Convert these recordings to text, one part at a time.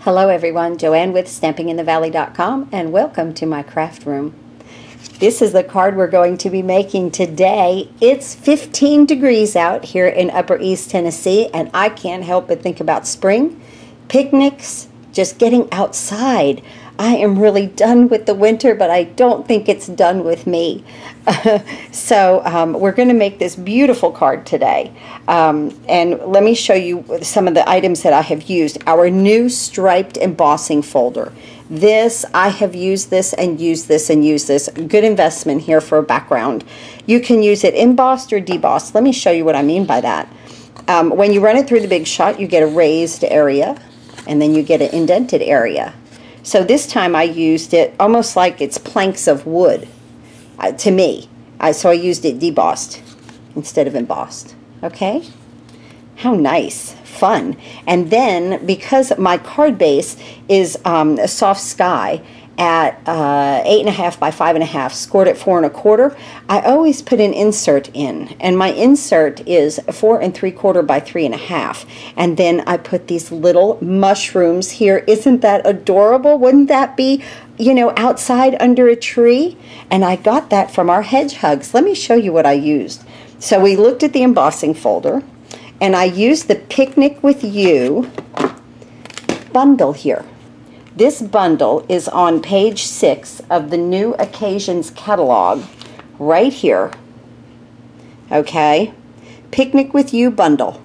Hello everyone, Joanne with StampinginTheValley.com and welcome to my craft room. This is the card we're going to be making today. It's 15 degrees out here in Upper East Tennessee and I can't help but think about spring, picnics, just getting outside. I am really done with the winter, but I don't think it's done with me. So we're going to make this beautiful card today. And let me show you some of the items that I have used. Our new striped embossing folder. This, I have used this and used this and used this. Good investment here for a background. You can use it embossed or debossed. Let me show you what I mean by that. When you run it through the Big Shot, you get a raised area and then you get an indented area. So this time I used it almost like it's planks of wood to me. So I used it debossed instead of embossed. Okay? How nice. Fun. And then because my card base is a soft sky at 8.5 by 5.5, scored at 4 1/4, I always put an insert in, and my insert is 4 3/4 by 3.5, and then I put these little mushrooms here. Isn't that adorable? Wouldn't that be, you know, outside under a tree? And I got that from our hedgehogs. Let me show you what I used. So we looked at the embossing folder, and I used the Picnic with You bundle here. This bundle is on page 6 of the New Occasions catalog, right here. Okay? Picnic with You bundle.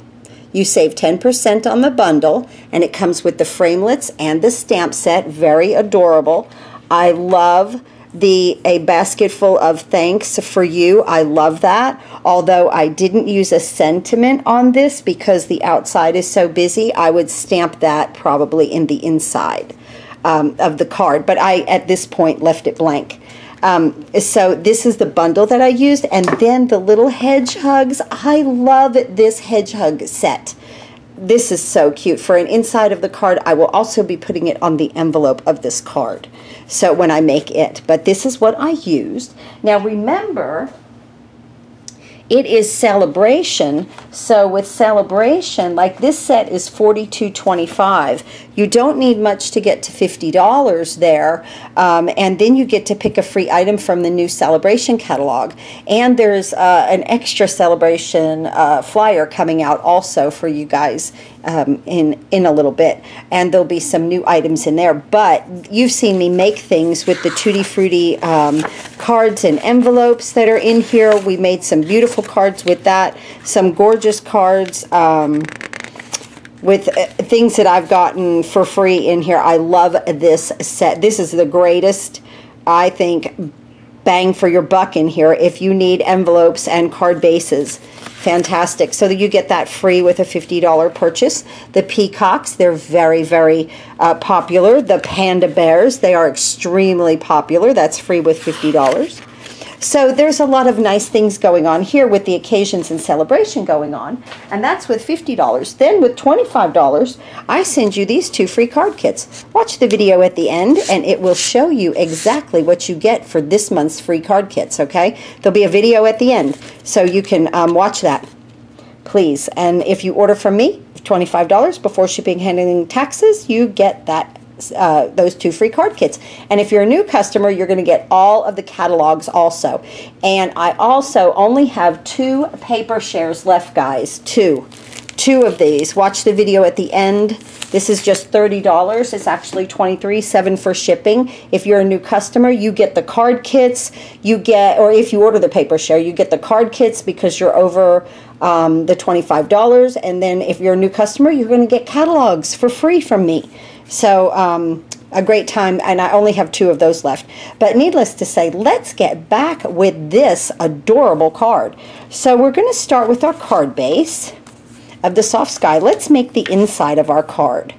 You save 10% on the bundle, and it comes with the framelits and the stamp set. Very adorable. I love a basket full of thanks for you. I love that. Although I didn't use a sentiment on this because the outside is so busy, I would stamp that probably in the inside of the card, but I at this point left it blank. So this is the bundle that I used, and then the little hedgehogs. I love this hedgehog set. This is so cute. For an inside of the card, I will also be putting it on the envelope of this card, so when I make it. But this is what I used. Now remember, it is celebration, so with celebration, like this set is $42.25. You don't need much to get to $50 there, and then you get to pick a free item from the new celebration catalog. And there's an extra celebration flyer coming out also for you guys in a little bit, and there'll be some new items in there. But you've seen me make things with the Tutti Frutti cards and envelopes that are in here. We made some beautiful cards with that, some gorgeous cards with things that I've gotten for free in here. I love this set. This is the greatest, I think, bang for your buck in here if you need envelopes and card bases. Fantastic. So that you get that free with a $50 purchase. The peacocks, they're very, very popular. The panda bears, they are extremely popular. That's free with $50. So there's a lot of nice things going on here with the occasions and celebration going on, and that's with $50. Then with $25, I send you these 2 free card kits. Watch the video at the end, and it will show you exactly what you get for this month's free card kits, okay? There'll be a video at the end, so you can watch that, please. And if you order from me, $25 before shipping, handling, and taxes, you get that those 2 free card kits. And if you're a new customer, you're going to get all of the catalogs also. And I also only have 2 paper shares left, guys. Two of these. Watch the video at the end. This is just $30. It's actually $23.7 for shipping. If you're a new customer, you get the card kits. You get, or if you order the paper share, you get the card kits because you're over the $25. And then if you're a new customer, you're going to get catalogs for free from me. So a great time, and I only have 2 of those left. But needless to say, let's get back with this adorable card. So we're going to start with our card base of the soft sky. Let's make the inside of our card.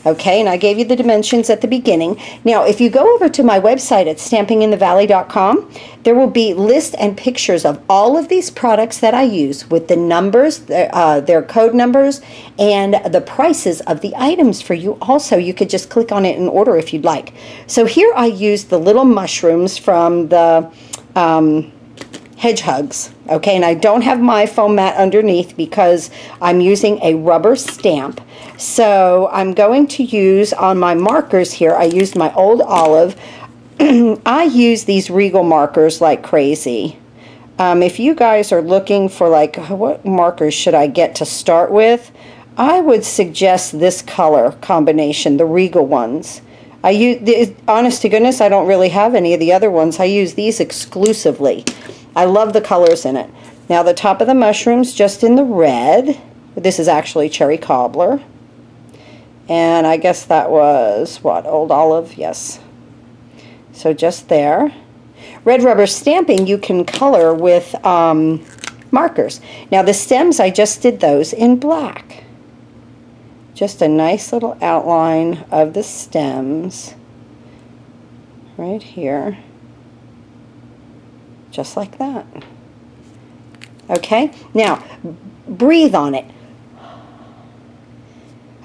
Okay, and I gave you the dimensions at the beginning. Now, if you go over to my website at StampinginTheValley.com, there will be lists and pictures of all of these products that I use with the numbers, their code numbers, and the prices of the items for you. Also, you could just click on it and order if you'd like. So here I used the little mushrooms from the hedgehogs. Okay, and I don't have my foam mat underneath because I'm using a rubber stamp. So I'm going to use on my markers here, I used my old olive. I use these Regal markers like crazy. If you guys are looking for like what markers should I get to start with, I would suggest this color combination, the Regal ones. I use, honest to goodness, I don't really have any of the other ones. I use these exclusively. I love the colors in it. Now the top of the mushroom's just in the red. This is actually cherry cobbler. And I guess that was, what, old olive? Yes. So just there. Red rubber stamping you can color with markers. Now the stems, I just did those in black. Just a nice little outline of the stems right here. Just like that. Okay, now breathe on it.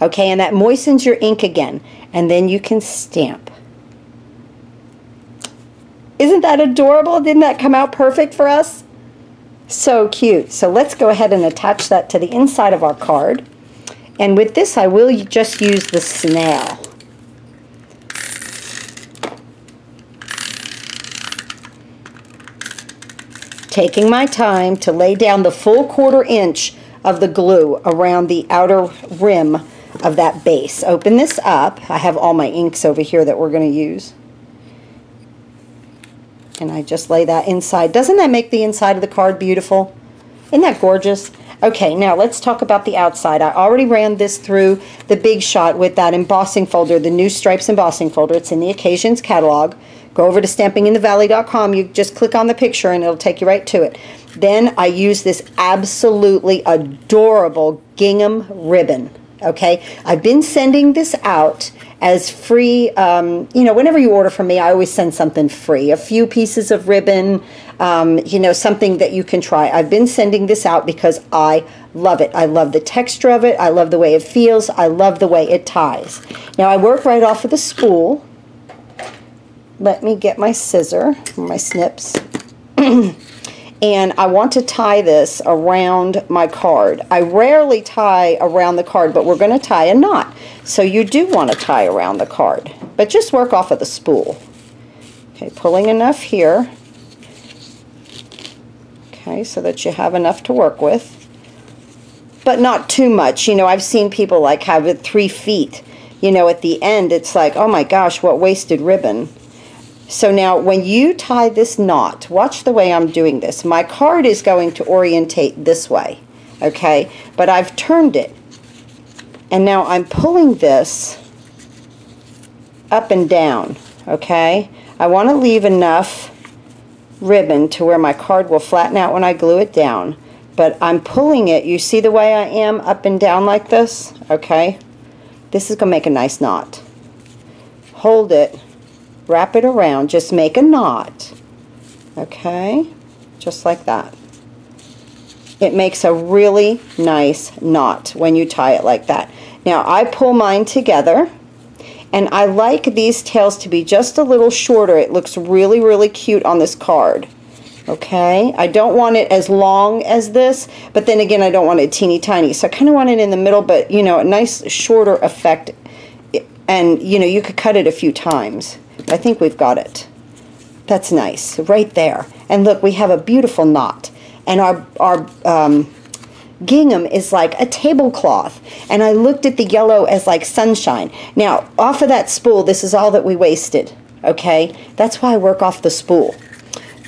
Okay, and that moistens your ink again, and then you can stamp. Isn't that adorable? Didn't that come out perfect for us? So cute. So let's go ahead and attach that to the inside of our card. And with this, I will just use the snail. Taking my time to lay down the full 1/4 inch of the glue around the outer rim of that base. Open this up. I have all my inks over here that we're going to use. And I just lay that inside. Doesn't that make the inside of the card beautiful? Isn't that gorgeous? Okay, now let's talk about the outside. I already ran this through the Big Shot with that embossing folder, the new Stripes embossing folder. It's in the Occasions catalog. Go over to stampinginthevalley.com. You just click on the picture and it'll take you right to it. Then I use this absolutely adorable gingham ribbon. Okay, I've been sending this out as free. You know, whenever you order from me, I always send something free. A few pieces of ribbon, you know, something that you can try. I've been sending this out because I love it. I love the texture of it. I love the way it feels. I love the way it ties. Now I work right off of the spool. Let me get my scissor, my snips. And I want to tie this around my card. I rarely tie around the card, but we're going to tie a knot. So you do want to tie around the card, but just work off of the spool. Okay, pulling enough here. Okay, so that you have enough to work with, but not too much. You know, I've seen people like have it 3 feet. You know, at the end, it's like, oh my gosh, what wasted ribbon. So now when you tie this knot, watch the way I'm doing this. My card is going to orientate this way, okay? But I've turned it. And now I'm pulling this up and down, okay? I want to leave enough ribbon to where my card will flatten out when I glue it down. But I'm pulling it, you see the way I am, up and down like this, okay? This is going to make a nice knot. Hold it. Wrap it around, just make a knot, okay, just like that. It makes a really nice knot when you tie it like that. Now I pull mine together, and I like these tails to be just a little shorter. It looks really, really cute on this card, okay. I don't want it as long as this, but then again I don't want it teeny tiny, so I kind of want it in the middle, but you know, a nice shorter effect, and you know, you could cut it a few times. I think we've got it. That's nice, right there. And look, we have a beautiful knot. And our gingham is like a tablecloth. And I looked at the yellow as like sunshine. Now, off of that spool, this is all that we wasted, okay? That's why I work off the spool.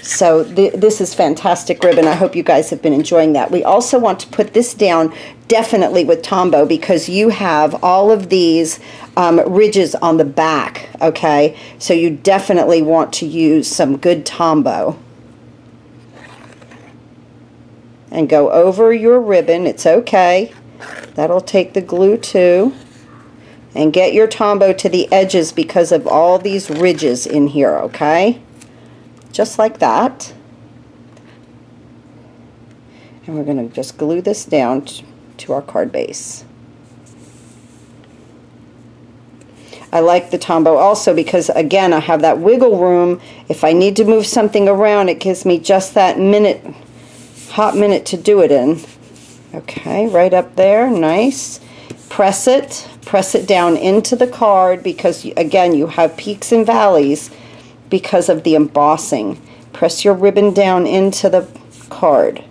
So this is fantastic ribbon. I hope you guys have been enjoying that. We also want to put this down definitely with Tombow because you have all of these ridges on the back, okay? So you definitely want to use some good Tombow. And go over your ribbon. It's okay. That'll take the glue too. And get your Tombow to the edges because of all these ridges in here, okay? Just like that. And we're going to just glue this down to our card base. I like the Tombow also because, again, I have that wiggle room. If I need to move something around, it gives me just that hot minute to do it in. Okay, right up there, nice. press it down into the card, because again, you have peaks and valleys because of the embossing. Press your ribbon down into the card.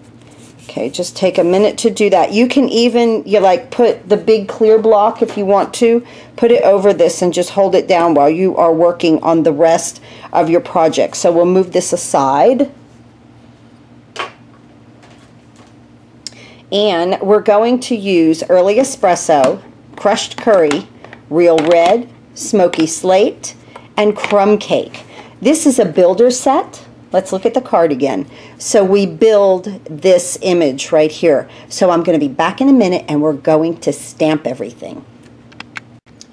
Okay, just take a minute to do that. You can even, put the big clear block if you want to, put it over this and just hold it down while you are working on the rest of your project. So we'll move this aside. And we're going to use Early Espresso, Crushed Curry, Real Red, Smoky Slate, and Crumb Cake. This is a builder set. Let's look at the card again. So we build this image right here. So I'm going to be back in a minute and we're going to stamp everything.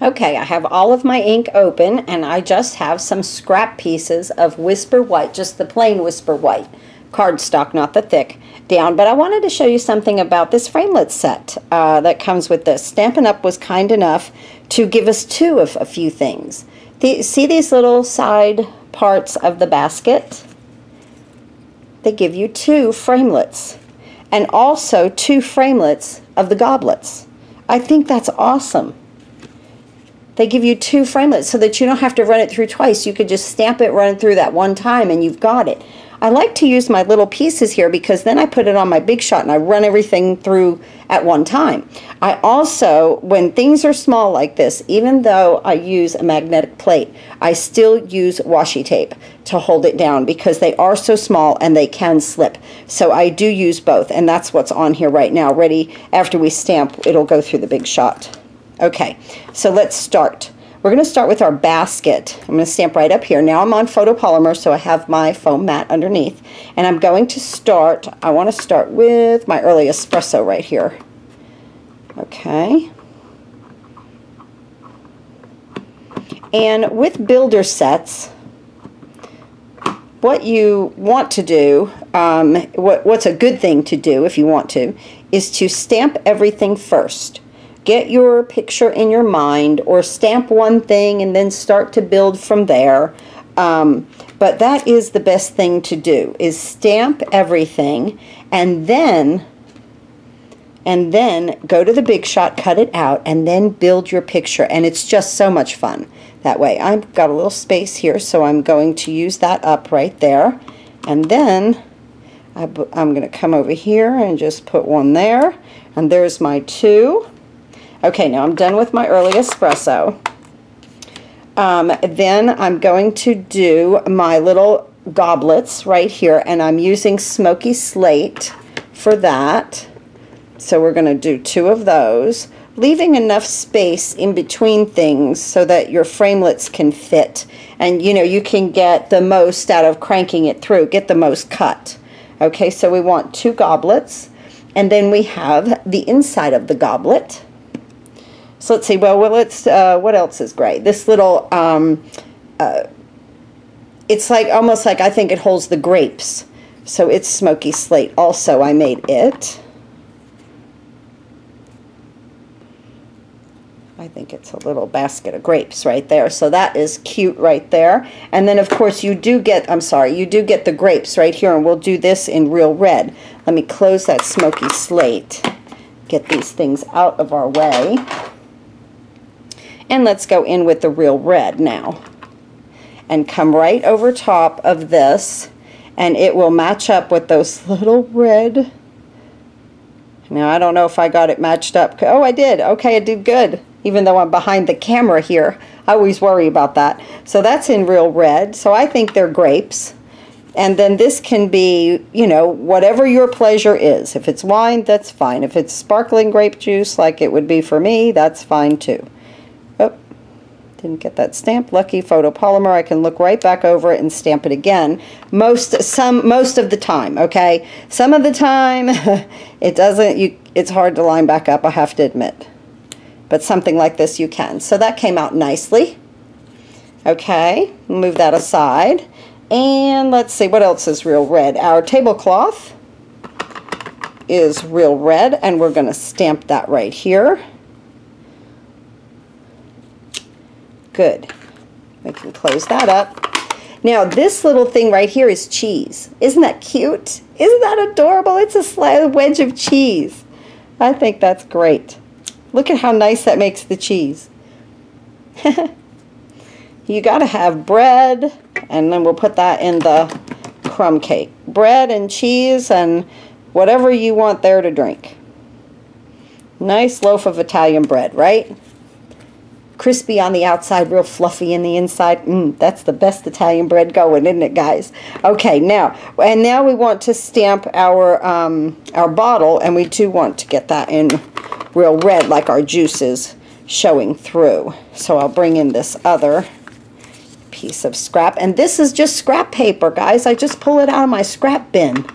Okay, I have all of my ink open and I just have some scrap pieces of Whisper White, just the plain Whisper White, cardstock, not the thick, down. But I wanted to show you something about this framelit set that comes with this. Stampin' Up! Was kind enough to give us two of a few things. See these little side parts of the basket? They give you two framelits, and also two framelits of the goblets. I think that's awesome. They give you two framelits so that you don't have to run it through twice. You could just stamp it, run it through that one time, and you've got it. I like to use my little pieces here because then I put it on my Big Shot and I run everything through at one time. I also, when things are small like this, even though I use a magnetic plate, I still use washi tape to hold it down because they are so small and they can slip. So I do use both, and that's what's on here right now. Ready, after we stamp, it'll go through the Big Shot. Okay, so let's start. We're going to start with our basket. I'm going to stamp right up here. Now I'm on photopolymer, so I have my foam mat underneath. And I'm going to start, I want to start with my Early Espresso right here. Okay. And with builder sets, what you want to do, what's a good thing to do if you want to, is to stamp everything first. Get your picture in your mind, or stamp one thing and then start to build from there. But that is the best thing to do, is stamp everything and then go to the Big Shot, cut it out, and then build your picture. And it's just so much fun that way. I've got a little space here, so I'm going to use that up right there. And then I'm going to come over here and just put one there. And there's my two. Okay, now I'm done with my Early Espresso. Then I'm going to do my little goblets right here, and I'm using Smoky Slate for that. So we're going to do two of those, leaving enough space in between things so that your framelits can fit. And you can get the most out of cranking it through, get the most cut. Okay, so we want two goblets, and then we have the inside of the goblet. So let's see, well let's, what else is great? This little, it's like, almost like, I think it holds the grapes. So it's Smoky Slate also, I made it. I think it's a little basket of grapes right there. So that is cute right there. And then of course you do get, you do get the grapes right here, and we'll do this in Real Red. Let me close that Smoky Slate. Get these things out of our way. And let's go in with the Real Red now. And come right over top of this, and it will match up with those little red. Now I don't know if I got it matched up. Oh, I did. Okay, I did good. Even though I'm behind the camera here, I always worry about that. So that's in Real Red. So I think they're grapes. And then this can be, whatever your pleasure is. If it's wine, that's fine. If it's sparkling grape juice, like it would be for me, that's fine too. Oh, didn't get that stamp. Lucky photopolymer. I can look right back over it and stamp it again. Most of the time, okay? Some of the time, it's hard to line back up, I have to admit. But something like this you can. So that came out nicely. Okay, move that aside. And let's see, what else is Real Red? Our tablecloth is Real Red, and we're going to stamp that right here. Good. We can close that up. Now this little thing right here is cheese. Isn't that cute? Isn't that adorable? It's a wedge of cheese. I think that's great. Look at how nice that makes the cheese. You got to have bread, and then we'll put that in the crumb cake. Bread and cheese and whatever you want there to drink. Nice loaf of Italian bread, right? Crispy on the outside, real fluffy in the inside. That's the best Italian bread going, isn't it, guys? Okay, now we want to stamp our bottle, and we do want to get that in real red, like our juice is showing through. So I'll bring in this other piece of scrap, and this is just scrap paper, guys. I just pull it out of my scrap bin.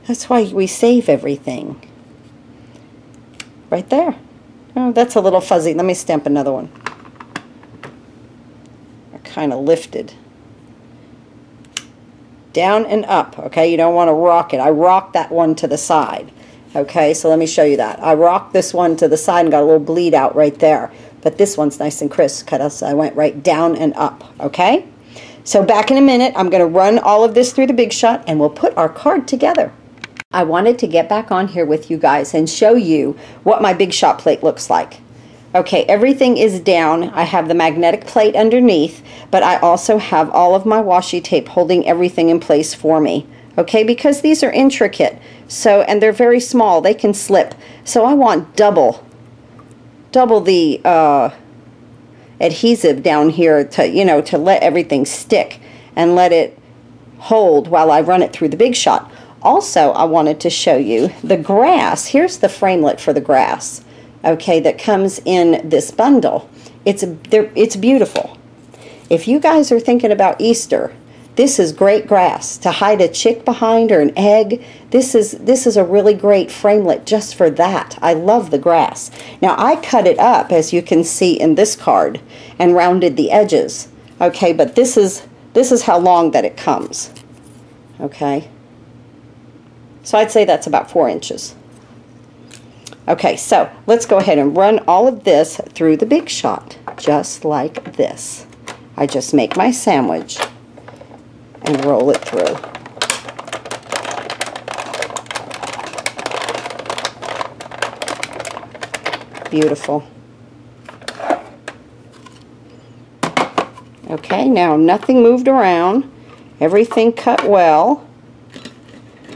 That's why we save everything. Right there. Oh, that's a little fuzzy. Let me stamp another one. Kind of lifted. Down and up, okay? You don't want to rock it. I rocked that one to the side. Okay, so let me show you that. I rocked this one to the side and got a little bleed out right there. But this one's nice and crisp because I went right down and up, okay? So back in a minute, I'm going to run all of this through the Big Shot and we'll put our card together. I wanted to get back on here with you guys and show you what my Big Shot plate looks like. Okay, everything is down. I have the magnetic plate underneath, but I also have all of my washi tape holding everything in place for me. Okay, because these are intricate, so, and they're very small, they can slip. So I want double the adhesive down here to, you know, to let everything stick and let it hold while I run it through the Big Shot. Also, I wanted to show you the grass. Here's the framelit for the grass, okay, that comes in this bundle. It's beautiful. If you guys are thinking about Easter, this is great grass to hide a chick behind or an egg. This is a really great framelit just for that. I love the grass. Now I cut it up, as you can see in this card, and rounded the edges. Okay, but this is how long that it comes. Okay, so I'd say that's about 4 inches. Okay, so let's go ahead and run all of this through the Big Shot, just like this. I just make my sandwich and roll it through. Beautiful. Okay, now nothing moved around. Everything cut well.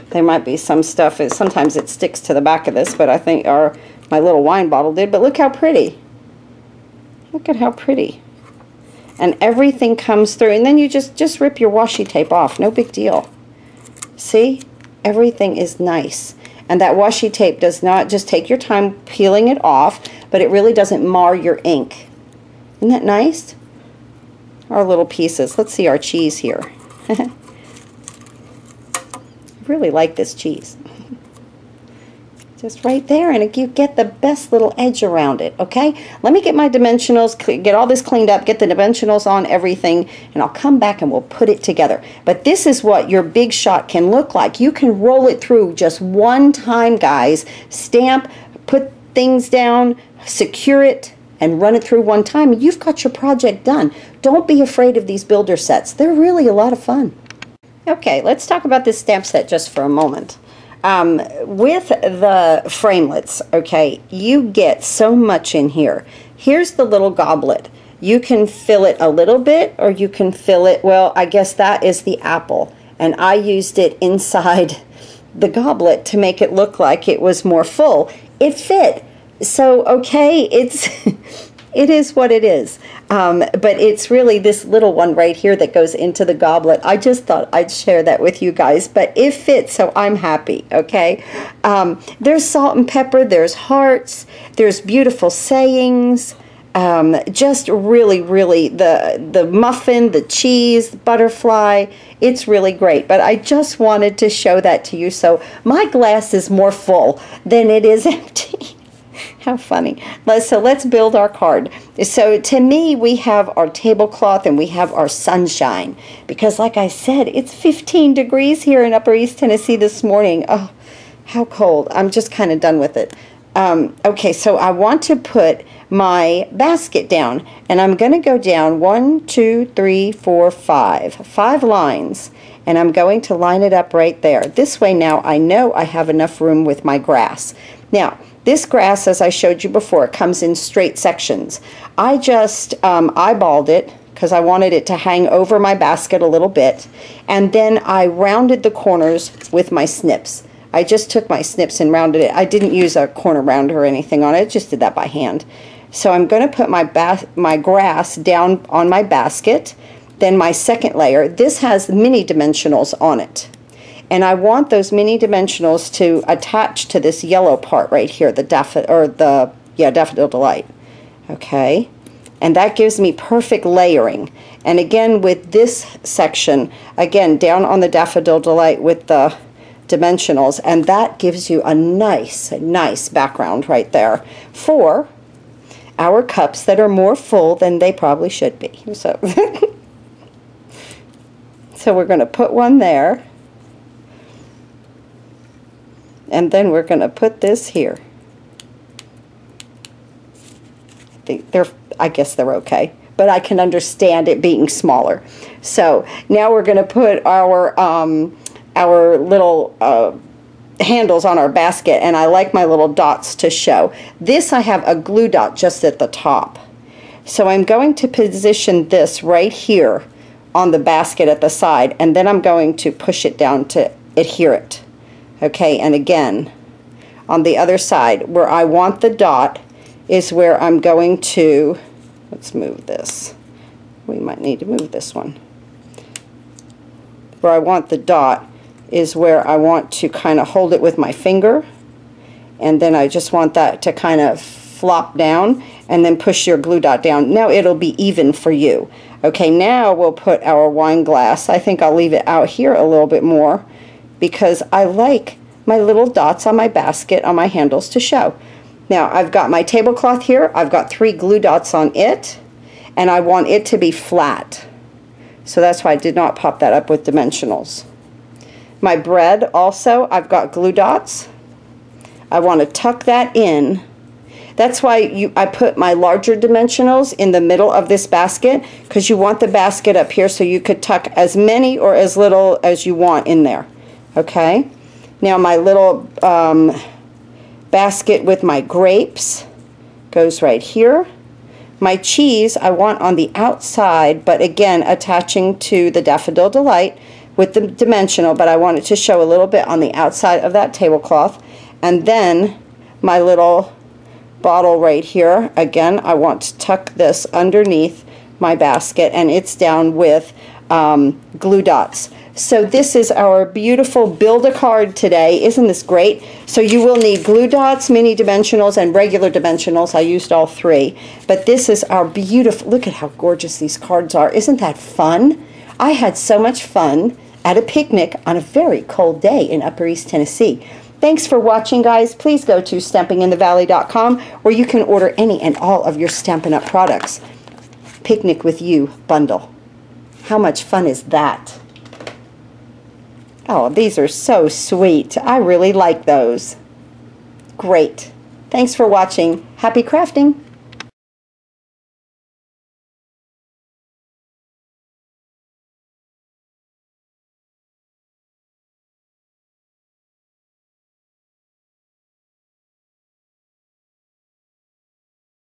There might be some stuff, sometimes it sticks to the back of this, but I think my little wine bottle did. But look how pretty. Look at how pretty. And everything comes through. And then you just rip your washi tape off. No big deal. See? Everything is nice. And that washi tape does not, just take your time peeling it off, but it really doesn't mar your ink. Isn't that nice? Our little pieces. Let's see our cheese here. Really like this cheese. Just right there, and you get the best little edge around it. Okay, let me get my dimensionals, get all this cleaned up, get the dimensionals on everything, and I'll come back and we'll put it together. But this is what your Big Shot can look like. You can roll it through just one time, guys. Stamp, put things down, secure it, and run it through one time, and you've got your project done. Don't be afraid of these builder sets. They're really a lot of fun. Okay, let's talk about this stamp set just for a moment. With the framelits, okay, you get so much in here. Here's the little goblet. You can fill it a little bit, or you can fill it, well, I guess that is the apple. And I used it inside the goblet to make it look like it was more full. It fit. So, okay, it is what it is. But it's really this little one right here that goes into the goblet. I just thought I'd share that with you guys, but it fits, so I'm happy, okay? There's salt and pepper, there's hearts, there's beautiful sayings, just really, really, the muffin, the cheese, the butterfly, it's really great. But I just wanted to show that to you, so my glass is more full than it is empty. How funny. So let's build our card. So to me, we have our tablecloth and we have our sunshine. Because like I said, it's 15 degrees here in Upper East Tennessee this morning. Oh, how cold. I'm just kind of done with it. Okay, so I want to put my basket down. And I'm going to go down 1, 2, 3, 4, 5. 5 lines. and I'm going to line it up right there. This way now I know I have enough room with my grass. Now, this grass, as I showed you before, comes in straight sections. I just eyeballed it because I wanted it to hang over my basket a little bit, and then I rounded the corners with my snips. I just took my snips and rounded it. I didn't use a corner rounder or anything on it, just did that by hand. So I'm going to put my grass down on my basket. Then my second layer, this has mini dimensionals on it. And I want those mini dimensionals to attach to this yellow part right here, the Daffodil Delight. Okay, and that gives me perfect layering. And again, with this section, again, down on the Daffodil Delight with the dimensionals, and that gives you a nice background right there for our cups that are more full than they probably should be. So, so we're going to put one there, and then we're going to put this here. I guess they're okay, but I can understand it being smaller. So now we're going to put our little handles on our basket, and I like my little dots to show. This I have a glue dot just at the top. So I'm going to position this right here on the basket at the side, and then I'm going to push it down to adhere it. Okay, and again, on the other side, where I want the dot is where I'm going to, let's move this. We might need to move this one. Where I want the dot is where I want to kind of hold it with my finger, and then I just want that to kind of flop down, and then push your glue dot down. Now it'll be even for you. Okay, now we'll put our wine glass. I think I'll leave it out here a little bit more because I like my little dots on my basket on my handles to show. Now I've got my tablecloth here. I've got 3 glue dots on it, and I want it to be flat. So that's why I did not pop that up with dimensionals. My bread also, I've got glue dots. I want to tuck that in. That's why I put my larger dimensionals in the middle of this basket, because you want the basket up here so you could tuck as many or as little as you want in there. Okay? Now my little basket with my grapes goes right here. My cheese I want on the outside, but again attaching to the Daffodil Delight with the dimensional, but I want it to show a little bit on the outside of that tablecloth. And then my little bottle right here, again, I want to tuck this underneath my basket, and it's down with glue dots. So this is our beautiful build a card today. Isn't this great? So you will need glue dots, mini dimensionals, and regular dimensionals. I used all 3. But this is our beautiful, look at how gorgeous these cards are. Isn't that fun? I had so much fun at a picnic on a very cold day in Upper East Tennessee. Thanks for watching, guys. Please go to stampinginthevalley.com, where you can order any and all of your Stampin' Up! Products. Picnic with You bundle. How much fun is that? Oh, these are so sweet. I really like those. Great. Thanks for watching. Happy crafting.